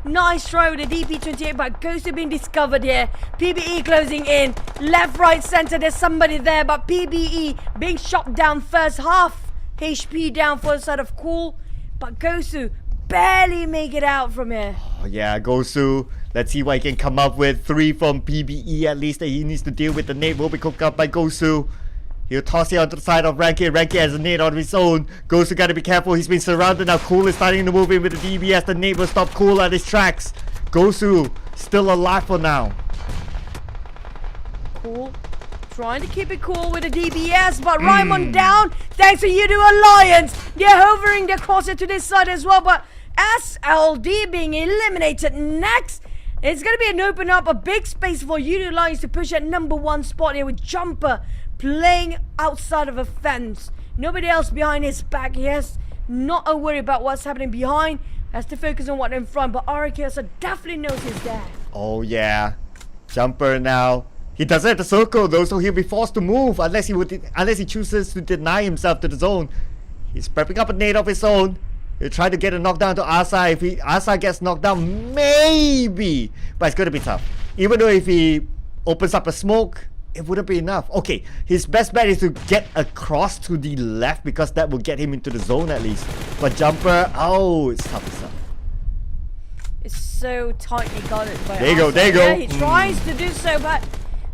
Nice try with the DP28, but Gosu being discovered here. PBE closing in. Left, right, center. There's somebody there, but PBE being shot down first. Half HP down for the side of Cool. But Gosu barely make it out from here. Oh, yeah, Gosu. Let's see what he can come up with. 3 from PBE at least that he needs to deal with. The nade will be cooked up by Gosu. He'll toss it onto the side of Ranky. Ranky has a nade on his own. Gosu gotta be careful. He's been surrounded now. Cool is starting to move in with the DBS. The nade will stop Cool at his tracks. Gosu still alive for now. Cool. Trying to keep it cool with the DBS, but Raimon down. Thanks to Yudu Alliance. They're hovering their crosshair to this side as well, but SLD being eliminated next. It's going to be an open up, a big space for Yudu Alliance to push at #1 spot here with Jumper playing outside of a fence. Nobody else behind his back. He has not a worry about what's happening behind. Has to focus on what in front, but RKS definitely knows he's there. Oh yeah, Jumper now. He doesn't have the circle though, so he'll be forced to move unless he chooses to deny himself to the zone. He's prepping up a nade of his own. He'll try to get a knockdown to Asa. If Asa gets knocked down, maybe, but it's gonna be tough. Even though if he opens up a smoke, it wouldn't be enough. Okay, his best bet is to get across to the left because that will get him into the zone at least. But Jumper, oh, it's tough stuff. It's so tightly guarded by There you go, Asa. there you go. Yeah, he tries to do so, but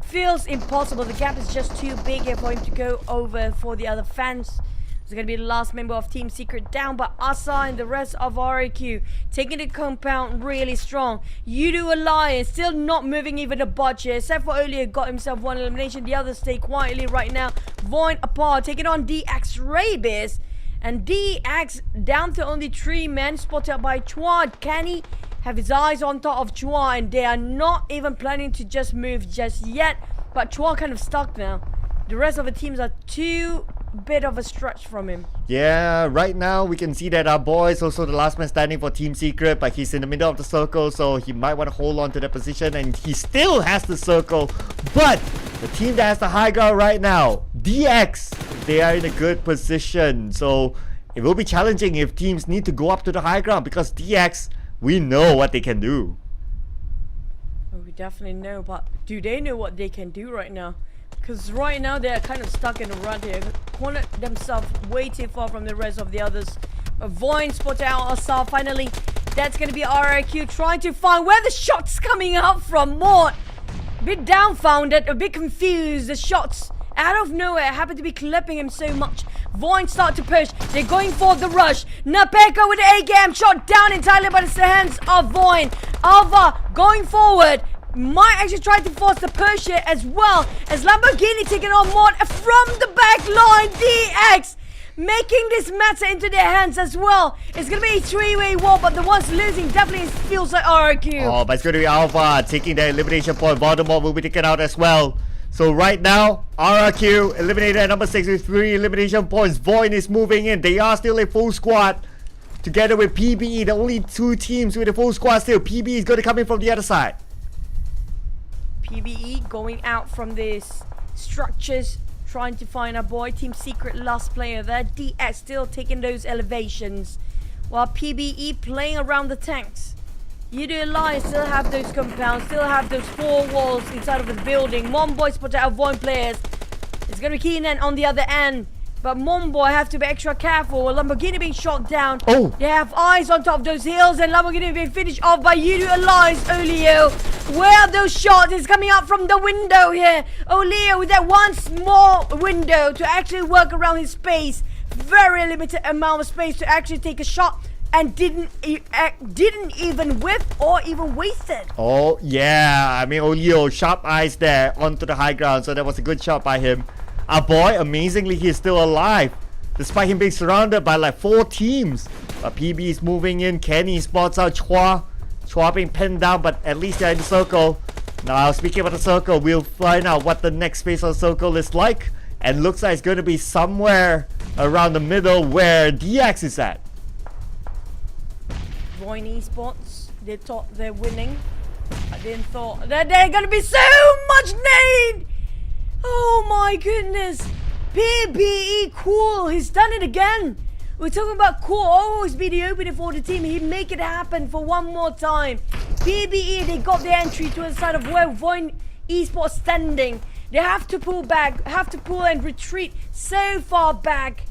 feels impossible. The gap is just too big here for him to go over for the other fence. It's going to be the last member of Team Secret down, but Asa and the rest of RAQ taking the compound really strong. Yudu Alliance still not moving even a budge here. Except for earlier got himself one elimination. The others stay quietly right now. Void apart, taking on DX Rabies. And DX down to only 3 men, spotted by Chua. Can he have his eyes on top of Chua? And they are not even planning to just move just yet. But Chua kind of stuck now. The rest of the teams are too bit of a stretch from him. Yeah, right now we can see that our boy is also the last man standing for Team Secret, but he's in the middle of the circle, so he might want to hold on to that position, and he still has the circle. But the team that has the high ground right now, DX, they are in a good position, so it will be challenging if teams need to go up to the high ground, because DX, we know what they can do. Oh, we definitely know, but do they know what they can do right now? Because right now they're kind of stuck in the run here. Cornered themselves way too far from the rest of the others. Void spotted out Asar finally. That's going to be RIQ trying to find where the shot's coming out from. Mort, a bit downfounded, a bit confused. The shots out of nowhere happen to be clipping him so much. Void start to push. They're going for the rush. Napeka with the A-game shot down entirely by the hands of Void. Alva going forward. Might actually try to force the push here as well as Lamborghini taking on Mort from the back line. DX making this matter into their hands as well. It's going to be a 3-way war, but the ones losing definitely feels like RQ. Oh, but it's going to be Alpha taking the elimination point. Voldemort will be taken out as well. So right now, RRQ eliminated at number 6 with 3 elimination points. Void is moving in. They are still a full squad. Together with PBE, the only 2 teams with a full squad still. PBE is going to come in from the other side. PBE going out from these structures, trying to find our boy. Team Secret last player there. DX still taking those elevations, while PBE playing around the tanks. Yudu Alliance still have those compounds, still have those 4 walls inside of the building. Momboy spotted out Void players. It's going to be Keenan on the other end. But Momboy have to be extra careful. Lamborghini being shot down. Oh. They have eyes on top of those hills, and Lamborghini being finished off by Yudu Alliance. Olio, where are those shots? It's coming out from the window here. Olio with that one small window to actually work around his space. Very limited amount of space to actually take a shot, and didn't even whiff or even waste it. Oh yeah, I mean Olio, sharp eyes there onto the high ground, so that was a good shot by him. Our boy, amazingly, he is still alive, despite him being surrounded by like 4 teams. But PB is moving in. Kenny spots out Chua. Chua being pinned down, but at least they're in the circle. Now, speaking about the circle, we'll find out what the next phase of the circle is like. And looks like it's going to be somewhere around the middle where DX is at. Void esports, they thought they're winning. I didn't thought that they're going to be so much need. Oh my goodness. PBE Cool, he's done it again. We're talking about Core always be the opener for the team. He'd make it happen for one more time. PBE, they got the entry to the side of where Voin Esports standing. They have to pull back, have to pull and retreat so far back.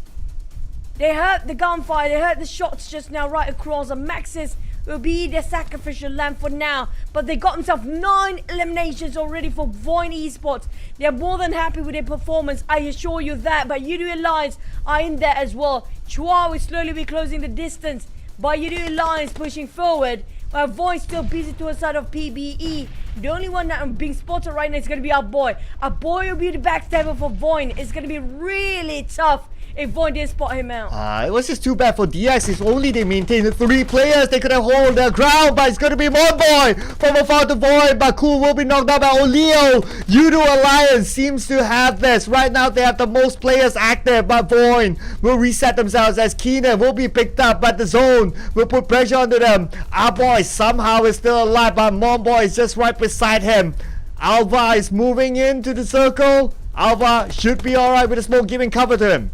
They heard the gunfire, they heard the shots just now right across, and Maxis will be their sacrificial lamb for now. But they got themselves 9 eliminations already for Voin Esports. They are more than happy with their performance, I assure you that. But Yudu Alliance are in there as well. Chua will slowly be closing the distance, but Yudu Alliance pushing forward. While Voin still busy to the side of PBE. The only one that being spotted right now is going to be our boy. Our boy will be the backstabber for Voin. It's going to be really tough if Voin didn't spot him out. It was just too bad for DX. If only they maintained the 3 players, they could have hold their ground. But it's going to be Monboy from afar to Void. But Cool will be knocked out by Oleo. Yudu Alliance seems to have this. Right now, they have the most players active. But Void will reset themselves as Keenan will be picked up. But the zone will put pressure onto them. Our boy somehow is still alive. But Monboy is just right beside him. Alva is moving into the circle. Alva should be alright with the smoke giving cover to him.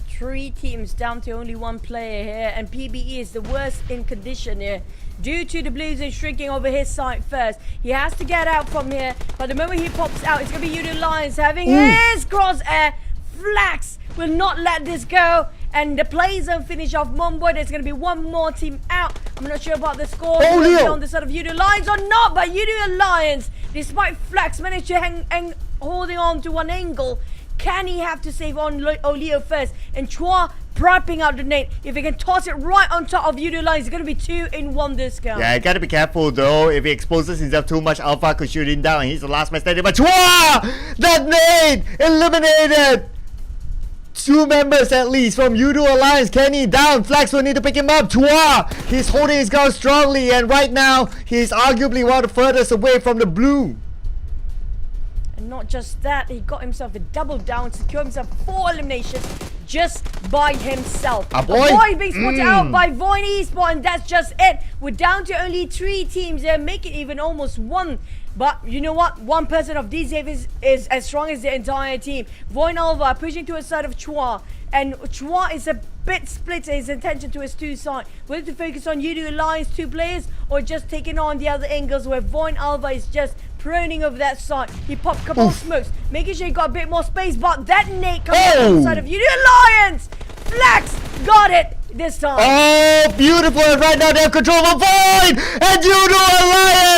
3 teams down to only 1 player here, and PBE is the worst in condition here due to the Blues and shrinking over his side first. He has to get out from here, but the moment he pops out, it's going to be Yudu Lions having his crosshair. Flax will not let this go, and the play zone finish off Monboy. There's going to be 1 more team out. I'm not sure about the score on the side of Yudu Lions or not, but Yudu Lions, despite Flax, managed to hang holding on to one angle. Can he have to save on Oleo first? And Chua prepping out the nade. If he can toss it right on top of Yudu Lions, it's going to be 2-in-1 discount. Yeah, you gotta be careful though. If he exposes himself too much, Alpha could shoot him down. And he's the last man standing. But Chua! That nade! Eliminated! 2 members at least from Yudu Alliance. Kenny down. Flax will need to pick him up. Chua! He's holding his ground strongly. And right now, he's arguably one of the furthest away from the blue. And not just that, he got himself a double down, secure himself 4 eliminations just by himself. A boy being spotted out by Voin Esports, and that's just it. We're down to only 3 teams there, make it even almost 1. But you know what? 1 person of DZF is as strong as the entire team. Voin Alva pushing to the side of Chua. And Chua is a bit split his attention to his 2 sides. Whether to focus on Yudu Alliance 2 players or just taking on the other angles where Voin Alva is just proning over that side. He popped a couple of smokes, making sure he got a bit more space, but that nade comes out on the side of Yudu Alliance. Flax got it this time. Oh, beautiful. And right now they have control of Void and Yudu Alliance.